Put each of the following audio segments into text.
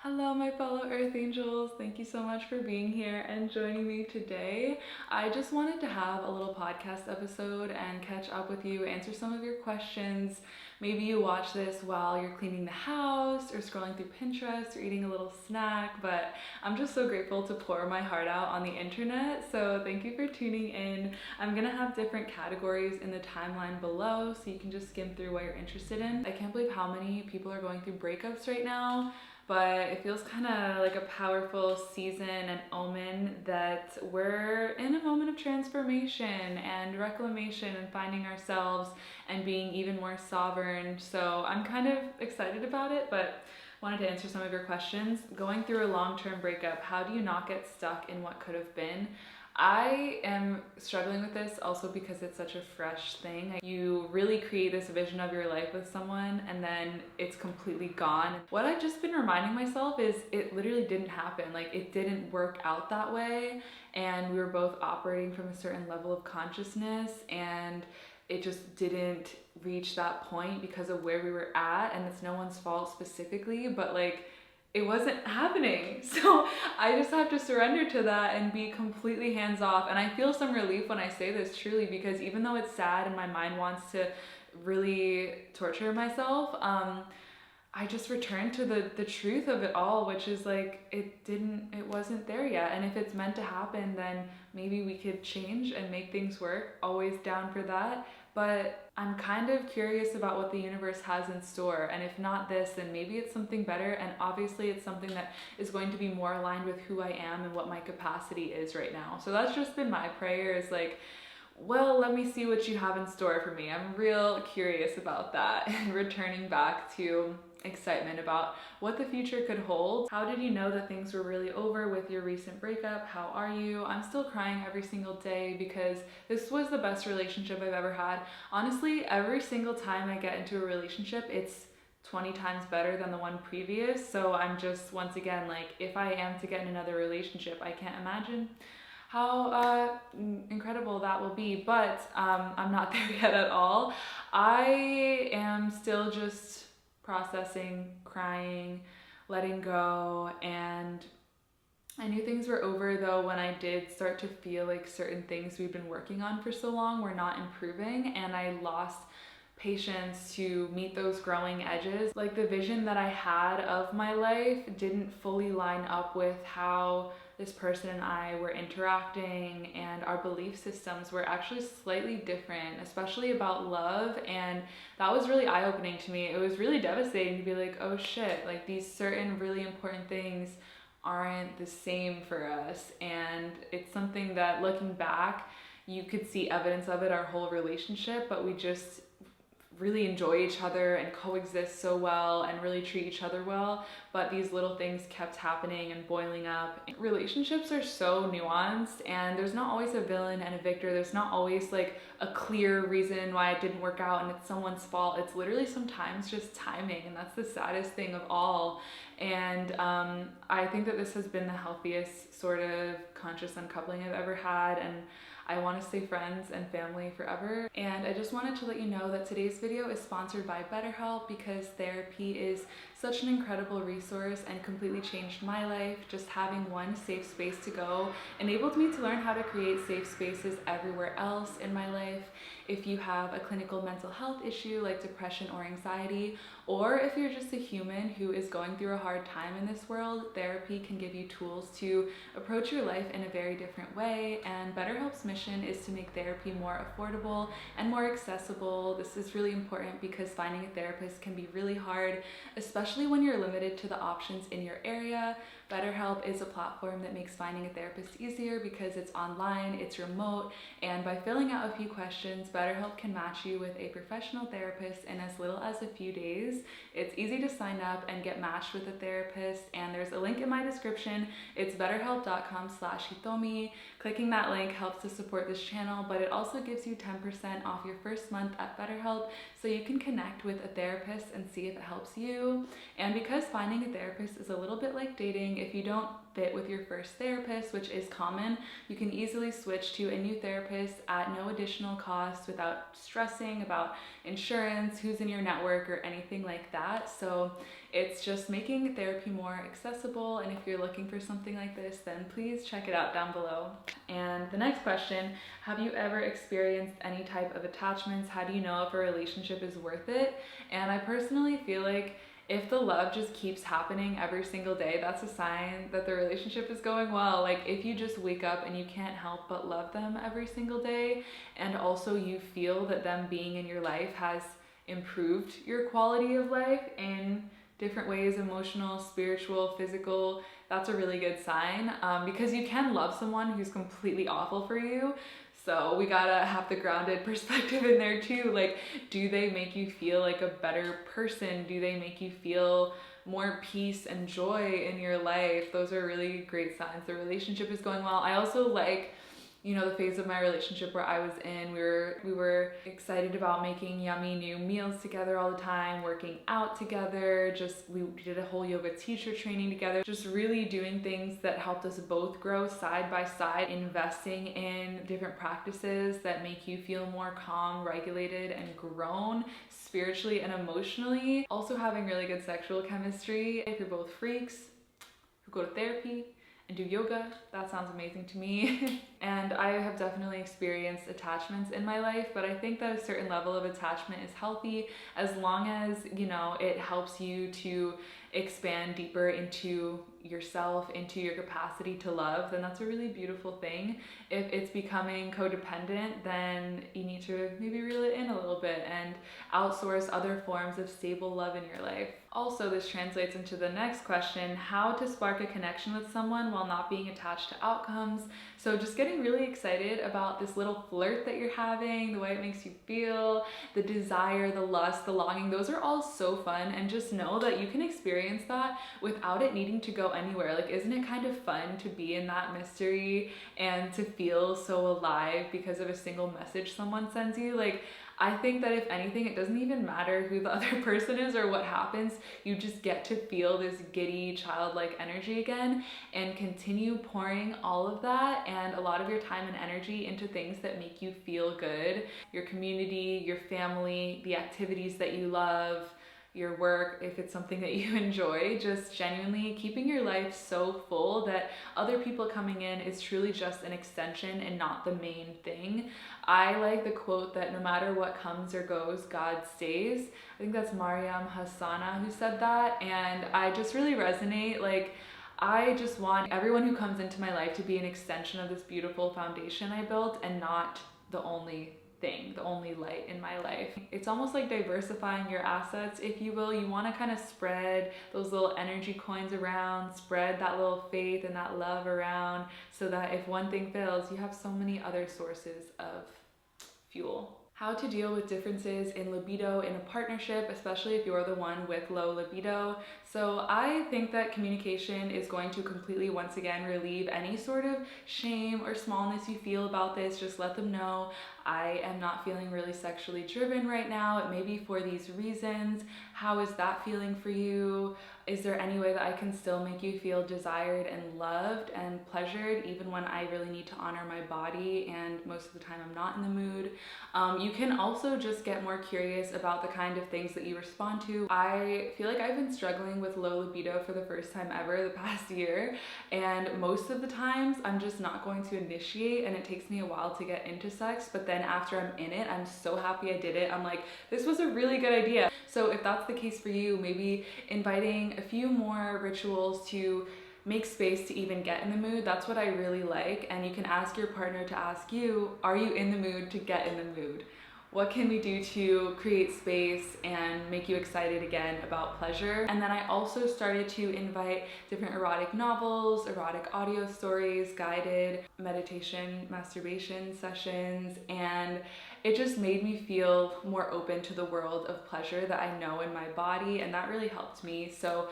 Hello, my fellow Earth Angels. Thank you so much for being here and joining me today. I just wanted to have a little podcast episode and catch up with you, answer some of your questions. Maybe you watch this while you're cleaning the house or scrolling through Pinterest or eating a little snack, but I'm just so grateful to pour my heart out on the internet. So thank you for tuning in. I'm gonna have different categories in the timeline below so you can just skim through what you're interested in. I can't believe how many people are going through breakups right now, but it feels kind of like a powerful season and omen that we're in a moment of transformation and reclamation and finding ourselves and being even more sovereign. So I'm kind of excited about it, but wanted to answer some of your questions. Going through a long-term breakup, how do you not get stuck in what could have been? I am struggling with this also because it's such a fresh thing. You really create this vision of your life with someone and then it's completely gone. What I've just been reminding myself is it literally didn't happen. Like, it didn't work out that way, and we were both operating from a certain level of consciousness, and it just didn't reach that point because of where we were at. And it's no one's fault specifically, but like, it wasn't happening. So I just have to surrender to that and be completely hands off. And I feel some relief when I say this, truly, because even though it's sad and my mind wants to really torture myself, I just returned to the truth of it all, which is like, it wasn't there yet. And if it's meant to happen, then maybe we could change and make things work. Always down for that. But I'm kind of curious about what the universe has in store. And if not this, then maybe it's something better. And obviously it's something that is going to be more aligned with who I am and what my capacity is right now. So that's just been my prayer, is like, well, let me see what you have in store for me. I'm real curious about that, and returning back to excitement about what the future could hold. How did you know that things were really over with your recent breakup? How are you? I'm still crying every single day because this was the best relationship I've ever had. Honestly, every single time I get into a relationship, it's 20 times better than the one previous. So I'm just, once again, like, if I am to get in another relationship, I can't imagine how incredible that will be, but I'm not there yet at all. I am still just processing, crying, letting go, and I knew things were over though when I did start to feel like certain things we've been working on for so long were not improving, and I lost patience to meet those growing edges. Like, the vision that I had of my life didn't fully line up with how this person and I were interacting, and our belief systems were actually slightly different, especially about love. And that was really eye-opening to me. It was really devastating to be like, oh shit, like, these certain really important things aren't the same for us. And it's something that, looking back, you could see evidence of it our whole relationship, but we just really enjoy each other and coexist so well and really treat each other well, but these little things kept happening and boiling up. Relationships are so nuanced, and there's not always a villain and a victor. There's not always like a clear reason why it didn't work out and it's someone's fault. It's literally sometimes just timing, and that's the saddest thing of all. And I think that this has been the healthiest sort of conscious uncoupling I've ever had, and I want to stay friends and family forever. And I just wanted to let you know that today's video is sponsored by BetterHelp, because therapy is such an incredible resource and completely changed my life. Just having one safe space to go enabled me to learn how to create safe spaces everywhere else in my life. If you have a clinical mental health issue like depression or anxiety, or if you're just a human who is going through a hard time in this world, therapy can give you tools to approach your life in a very different way. And BetterHelp's mission is to make therapy more affordable and more accessible. This is really important because finding a therapist can be really hard, especially when you're limited to the options in your area. BetterHelp is a platform that makes finding a therapist easier because it's online, it's remote, and by filling out a few questions, BetterHelp can match you with a professional therapist in as little as a few days. It's easy to sign up and get matched with a therapist, and there's a link in my description. It's betterhelp.com/Hitomi. Clicking that link helps to support this channel, but it also gives you 10% off your first month at BetterHelp, so you can connect with a therapist and see if it helps you. And because finding a therapist is a little bit like dating, if you don't fit with your first therapist, which is common, you can easily switch to a new therapist at no additional cost without stressing about insurance, who's in your network, or anything like that. So It's just making therapy more accessible, and if you're looking for something like this, then please check it out down below. And the next question, have you ever experienced any type of attachments? How do you know if a relationship is worth it? And I personally feel like if the love just keeps happening every single day, that's a sign that the relationship is going well. Like if you just wake up and you can't help but love them every single day, and also you feel that them being in your life has improved your quality of life in different ways, emotional, spiritual, physical, that's a really good sign, because you can love someone who's completely awful for you. So we gotta have the grounded perspective in there too. Like, do they make you feel like a better person? Do they make you feel more peace and joy in your life? Those are really great signs the relationship is going well. I also like, you know, the phase of my relationship where I was in, we were excited about making yummy new meals together all the time, working out together, we did a whole yoga teacher training together, just really doing things that helped us both grow side by side, investing in different practices that make you feel more calm, regulated, and grown spiritually and emotionally. Also having really good sexual chemistry. If you're both freaks who go to therapy and do yoga, that sounds amazing to me. And I have definitely experienced attachments in my life, but I think that a certain level of attachment is healthy as long as, you know, it helps you to expand deeper into yourself, into your capacity to love, then that's a really beautiful thing. If it's becoming codependent, then you need to maybe reel it in a little bit and outsource other forms of stable love in your life. Also, this translates into the next question, how to spark a connection with someone while not being attached to outcomes. So just getting really excited about this little flirt that you're having, the way it makes you feel, the desire, the lust, the longing, those are all so fun, and just know that you can experience that without it needing to go anywhere. Like, isn't it kind of fun to be in that mystery and to feel so alive because of a single message someone sends you? Like, I think that if anything, it doesn't even matter who the other person is or what happens. You just get to feel this giddy, childlike energy again and continue pouring all of that and a lot of your time and energy into things that make you feel good. Your community, your family, the activities that you love, your work, if it's something that you enjoy, just genuinely keeping your life so full that other people coming in is truly just an extension and not the main thing. I like the quote that no matter what comes or goes, God stays. I think that's Mariam Hassana who said that, and I just really resonate. Like, I just want everyone who comes into my life to be an extension of this beautiful foundation I built and not the only thing, the only light in my life. It's almost like diversifying your assets, if you will. You want to kind of spread those little energy coins around, spread that little faith and that love around, so that if one thing fails, you have so many other sources of fuel. How to deal with differences in libido in a partnership, especially if you're the one with low libido. So I think that communication is going to completely, once again, relieve any sort of shame or smallness you feel about this. Just let them know, I am not feeling really sexually driven right now. It may be for these reasons. How is that feeling for you? Is there any way that I can still make you feel desired and loved and pleasured even when I really need to honor my body and most of the time I'm not in the mood? You can also just get more curious about the kind of things that you respond to. I feel like I've been struggling with low libido for the first time ever the past year, and most of the times I'm just not going to initiate and it takes me a while to get into sex, but then after I'm in it, I'm so happy I did it. I'm like, this was a really good idea. So if that's the case for you, maybe inviting a few more rituals to make space to even get in the mood. That's what I really like. And you can ask your partner to ask you, are you in the mood to get in the mood? What can we do to create space and make you excited again about pleasure? And then I also started to invite different erotic novels, erotic audio stories, guided meditation, masturbation sessions, and it just made me feel more open to the world of pleasure that I know in my body, and that really helped me. So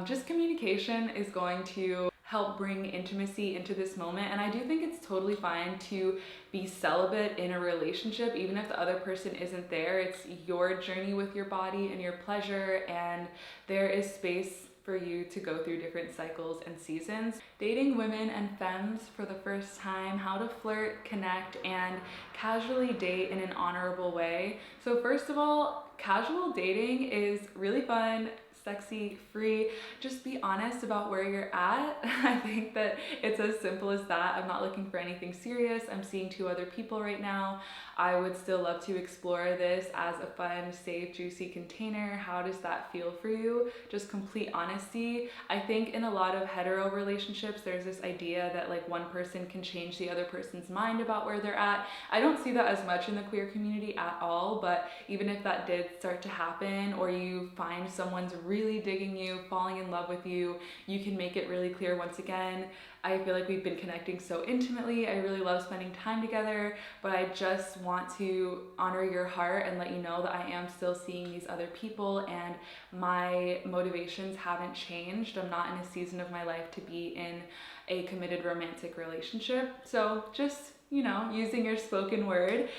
just communication is going to help bring intimacy into this moment, and I do think it's totally fine to be celibate in a relationship even if the other person isn't there. It's your journey with your body and your pleasure, and there is space for you to go through different cycles and seasons. Dating women and femmes for the first time, how to flirt, connect, and casually date in an honorable way. So first of all, casual dating is really fun, sexy, free. Just be honest about where you're at. I think that it's as simple as that. I'm not looking for anything serious. I'm seeing 2 other people right now. I would still love to explore this as a fun, safe, juicy container. How does that feel for you? Just complete honesty. I think in a lot of hetero relationships, there's this idea that like one person can change the other person's mind about where they're at. I don't see that as much in the queer community at all, but even if that did start to happen, or you find someone's really digging you, falling in love with you, you can make it really clear once again. I feel like we've been connecting so intimately. I really love spending time together, but I just want to honor your heart and let you know that I am still seeing these other people and my motivations haven't changed. I'm not in a season of my life to be in a committed romantic relationship. So just, you know, using your spoken word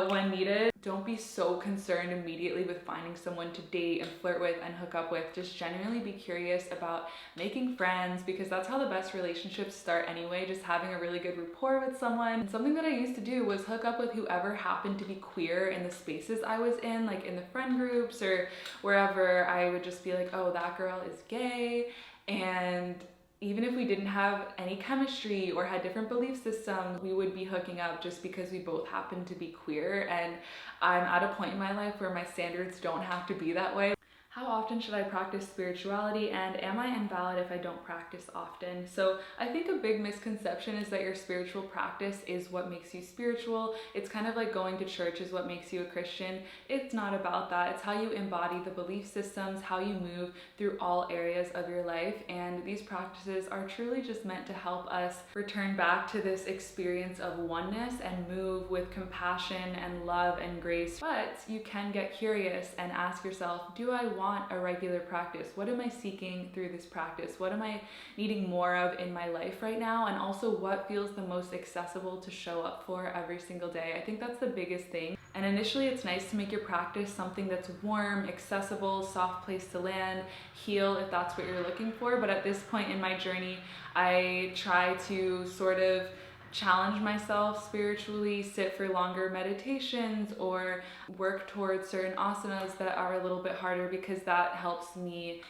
when needed. Don't be so concerned immediately with finding someone to date and flirt with and hook up with. Just genuinely be curious about making friends, because that's how the best relationships start anyway, just having a really good rapport with someone. And something that I used to do was hook up with whoever happened to be queer in the spaces I was in, like in the friend groups or wherever. I would just be like, oh, that girl is gay, and even if we didn't have any chemistry or had different belief systems, we would be hooking up just because we both happen to be queer. And I'm at a point in my life where my standards don't have to be that way. How often should I practice spirituality, and am I invalid if I don't practice often? So I think a big misconception is that your spiritual practice is what makes you spiritual. It's kind of like going to church is what makes you a Christian. It's not about that. It's how you embody the belief systems, how you move through all areas of your life. And these practices are truly just meant to help us return back to this experience of oneness and move with compassion and love and grace. But you can get curious and ask yourself, do I want a regular practice? What am I seeking through this practice? What am I needing more of in my life right now? And also, what feels the most accessible to show up for every single day? I think that's the biggest thing. And initially, it's nice to make your practice something that's warm, accessible, soft place to land, heal if that's what you're looking for. But at this point in my journey, I try to sort of challenge myself spiritually, sit for longer meditations, or work towards certain asanas that are a little bit harder, because that helps me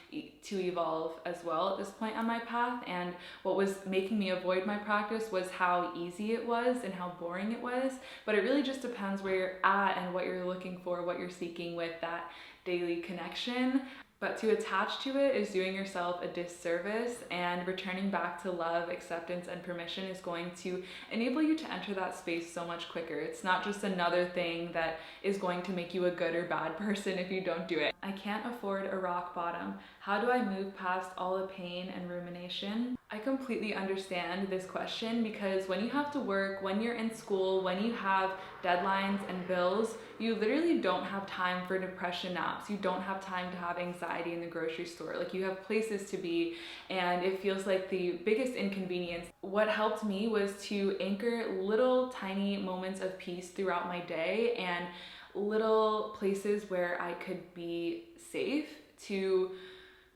to evolve as well at this point on my path. And what was making me avoid my practice was how easy it was and how boring it was. But it really just depends where you're at and what you're looking for, what you're seeking with that daily connection. But to attach to it is doing yourself a disservice, and returning back to love, acceptance, and permission is going to enable you to enter that space so much quicker. It's not just another thing that is going to make you a good or bad person if you don't do it. I can't afford a rock bottom. How do I move past all the pain and rumination? I completely understand this question, because when you have to work, when you're in school, when you have deadlines and bills, you literally don't have time for depression naps. You don't have time to have anxiety in the grocery store. Like, you have places to be, and it feels like the biggest inconvenience. What helped me was to anchor little tiny moments of peace throughout my day, and little places where I could be safe to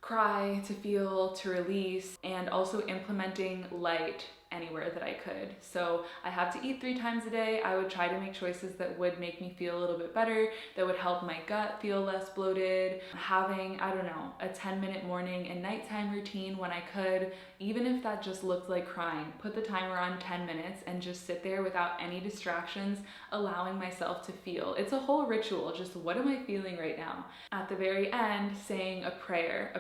cry, to feel, to release, and also implementing light anywhere that I could. So I have to eat 3 times a day. I would try to make choices that would make me feel a little bit better, that would help my gut feel less bloated. Having, I don't know, a 10-minute morning and nighttime routine when I could, even if that just looked like crying. Put the timer on 10 minutes and just sit there without any distractions, allowing myself to feel. It's a whole ritual, just what am I feeling right now? At the very end, saying a prayer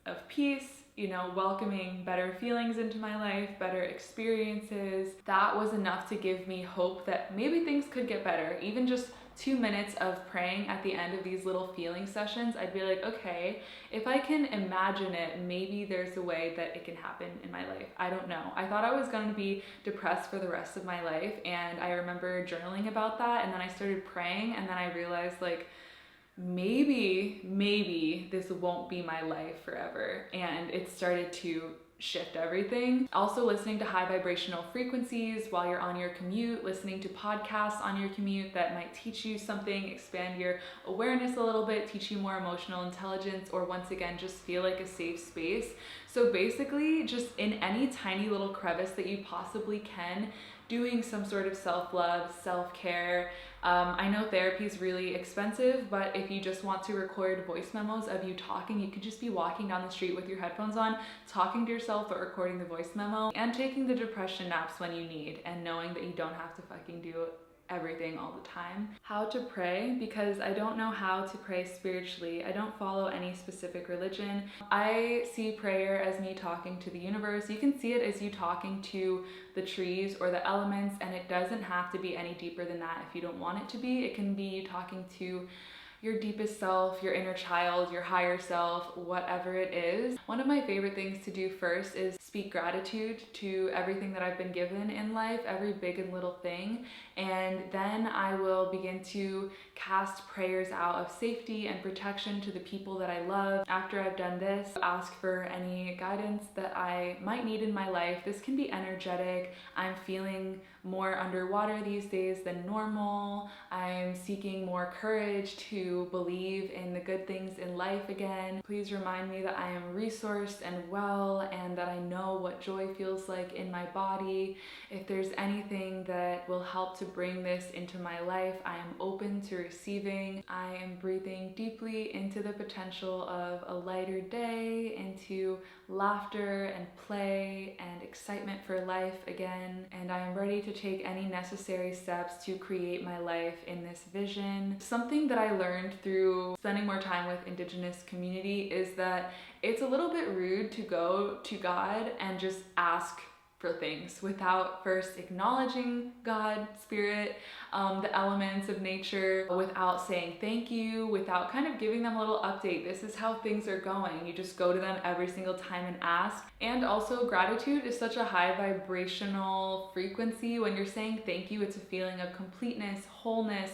of peace, you know, welcoming better feelings into my life, better experiences. That was enough to give me hope that maybe things could get better. Even just 2 minutes of praying at the end of these little feeling sessions, I'd be like, okay, if I can imagine it, maybe there's a way that it can happen in my life. I don't know. I thought I was going to be depressed for the rest of my life, and I remember journaling about that, and then I started praying, and then I realized, like, maybe this won't be my life forever. And it started to shift everything. Also, listening to high vibrational frequencies while you're on your commute, listening to podcasts on your commute that might teach you something, expand your awareness a little bit, teach you more emotional intelligence, or once again, just feel like a safe space. So basically, just in any tiny little crevice that you possibly can, doing some sort of self-love, self-care, I know therapy is really expensive, but if you just want to record voice memos of you talking, you could just be walking down the street with your headphones on, talking to yourself but recording the voice memo, and taking the depression naps when you need, and knowing that you don't have to fucking do everything all the time. How to pray, because I don't know how to pray spiritually. I don't follow any specific religion. I see prayer as me talking to the universe. You can see it as you talking to the trees or the elements, and it doesn't have to be any deeper than that if you don't want it to be. It can be you talking to your deepest self, your inner child, your higher self, whatever it is. One of my favorite things to do first is speak gratitude to everything that I've been given in life, every big and little thing. And then I will begin to cast prayers out of safety and protection to the people that I love. After I've done this, ask for any guidance that I might need in my life. This can be energetic. I'm feeling more underwater these days than normal. I'm seeking more courage to believe in the good things in life again. Please remind me that I am resourced and well, and that I know what joy feels like in my body. If there's anything that will help to bring this into my life, I am open to receiving. I am breathing deeply into the potential of a lighter day, into laughter and play and excitement for life again, and I am ready to take any necessary steps to create my life in this vision. Something that I learned through spending more time with Indigenous community is that it's a little bit rude to go to God and just ask for things without first acknowledging God, spirit, the elements of nature, without saying thank you, without kind of giving them a little update. This is how things are going. You just go to them every single time and ask. And also, gratitude is such a high vibrational frequency. When you're saying thank you, it's a feeling of completeness, wholeness,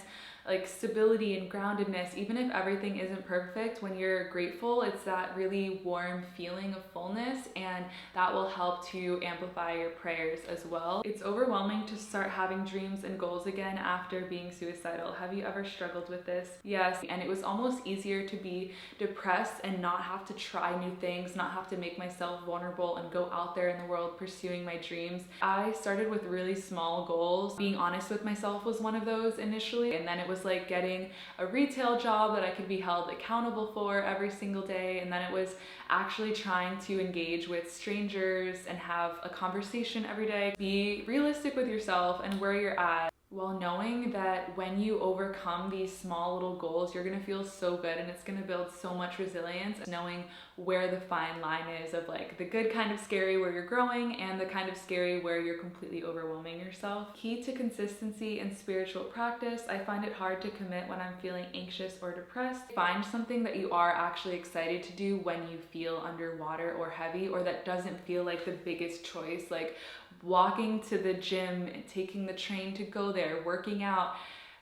like stability and groundedness. Even if everything isn't perfect, when you're grateful, it's that really warm feeling of fullness, and that will help to amplify your prayers as well. It's overwhelming to start having dreams and goals again after being suicidal. Have you ever struggled with this? Yes, and it was almost easier to be depressed and not have to try new things, not have to make myself vulnerable and go out there in the world pursuing my dreams. I started with really small goals. Being honest with myself was one of those initially, and then it was like getting a retail job that I could be held accountable for every single day, and then it was actually trying to engage with strangers and have a conversation every day. Be realistic with yourself and where you're at, while knowing that when you overcome these small little goals, you're gonna feel so good, and it's gonna build so much resilience, knowing where the fine line is of like the good kind of scary where you're growing and the kind of scary where you're completely overwhelming yourself. Key to consistency and spiritual practice. I find it hard to commit when I'm feeling anxious or depressed. Find something that you are actually excited to do when you feel underwater or heavy, or that doesn't feel like the biggest choice, like walking to the gym and taking the train to go there, working out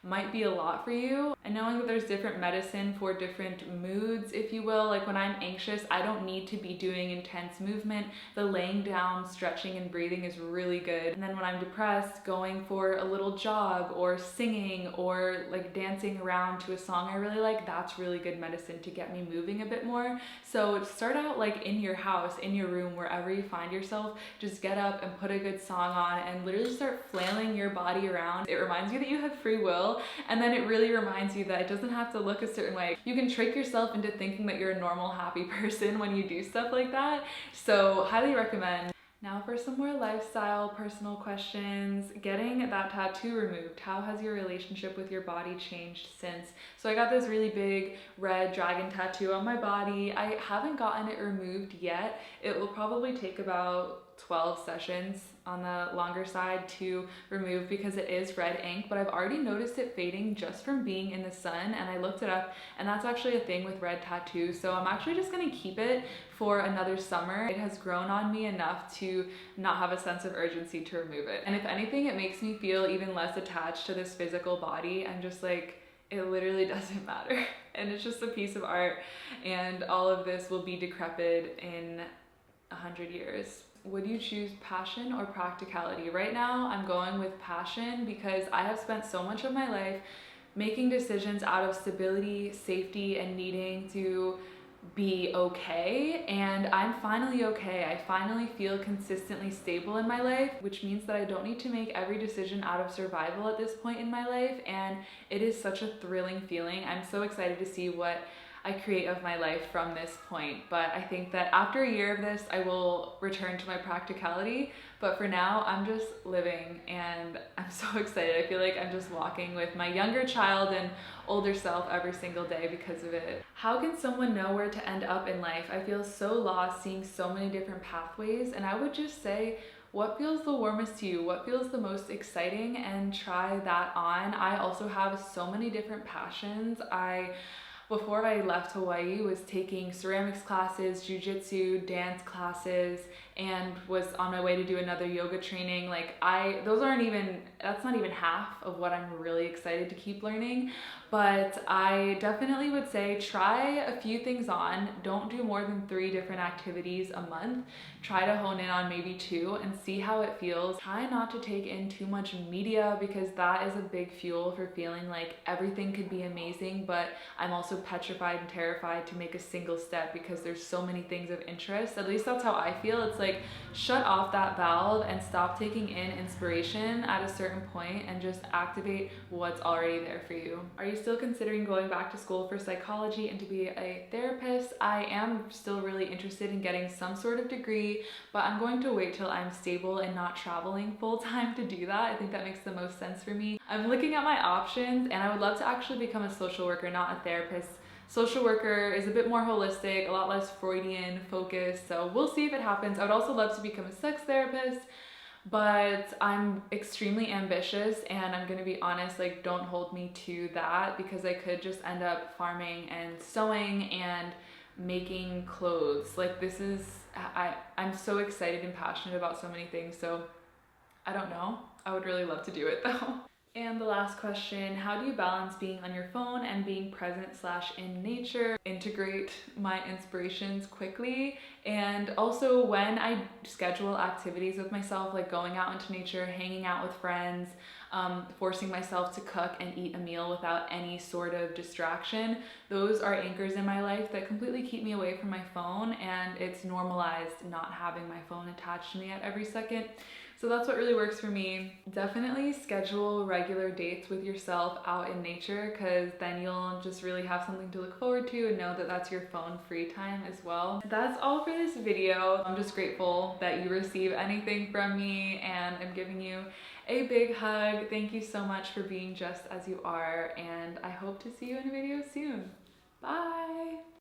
might be a lot for you. And knowing that there's different medicine for different moods, if you will. Like when I'm anxious, I don't need to be doing intense movement. The laying down, stretching and breathing is really good. And then when I'm depressed, going for a little jog or singing or like dancing around to a song I really like, that's really good medicine to get me moving a bit more. So start out like in your house, in your room, wherever you find yourself. Just get up and put a good song on and literally start flailing your body around. It reminds you that you have free will, and then it really reminds you that it doesn't have to look a certain way. You can trick yourself into thinking that you're a normal, happy person when you do stuff like that. So highly recommend. Now for some more lifestyle, personal questions. Getting that tattoo removed. How has your relationship with your body changed since? So I got this really big red dragon tattoo on my body. I haven't gotten it removed yet. It will probably take about 12 sessions on the longer side to remove, because it is red ink, but I've already noticed it fading just from being in the sun, and I looked it up, and that's actually a thing with red tattoos. So I'm actually just gonna keep it for another summer. It has grown on me enough to not have a sense of urgency to remove it. And if anything, it makes me feel even less attached to this physical body. I'm just like, it literally doesn't matter. And it's just a piece of art, and all of this will be decrepit in 100 years. Would you choose passion or practicality? Right now, I'm going with passion, because I have spent so much of my life making decisions out of stability, safety, and needing to be okay, and I'm finally okay. I finally feel consistently stable in my life, which means that I don't need to make every decision out of survival at this point in my life, and it is such a thrilling feeling. I'm so excited to see what I create of my life from this point. But I think that after a year of this, I will return to my practicality. But for now, I'm just living, and I'm so excited. I feel like I'm just walking with my younger child and older self every single day because of it. How can someone know where to end up in life? I feel so lost seeing so many different pathways, and I would just say, what feels the warmest to you? What feels the most exciting? And try that on. I also have so many different passions. Before I left Hawaii, was taking ceramics classes, jujitsu, dance classes, and was on my way to do another yoga training. That's not even half of what I'm really excited to keep learning. But I definitely would say try a few things on. Don't do more than 3 different activities a month. Try to hone in on maybe 2 and see how it feels. Try not to take in too much media, because that is a big fuel for feeling like everything could be amazing, but I'm also petrified and terrified to make a single step because there's so many things of interest. At least that's how I feel. It's like, shut off that valve and stop taking in inspiration at a certain point and just activate what's already there for you. Are you still considering going back to school for psychology and to be a therapist? I am still really interested in getting some sort of degree, but I'm going to wait till I'm stable and not traveling full time to do that. I think that makes the most sense for me. I'm looking at my options, and I would love to actually become a social worker, not a therapist. Social worker is a bit more holistic, a lot less Freudian focused, so we'll see if it happens. I would also love to become a sex therapist, but I'm extremely ambitious, and I'm gonna be honest, like, don't hold me to that, because I could just end up farming and sewing and making clothes. Like, I'm so excited and passionate about so many things, so I don't know. I would really love to do it though. And the last question, how do you balance being on your phone and being present / in nature? Integrate my inspirations quickly. And also, when I schedule activities with myself, like going out into nature, hanging out with friends, forcing myself to cook and eat a meal without any sort of distraction, those are anchors in my life that completely keep me away from my phone, and it's normalized not having my phone attached to me at every second. So that's what really works for me. Definitely schedule regular dates with yourself out in nature, because then you'll just really have something to look forward to and know that that's your phone free time as well. That's all for this video. I'm just grateful that you receive anything from me, and I'm giving you a big hug. Thank you so much for being just as you are, and I hope to see you in a video soon. Bye!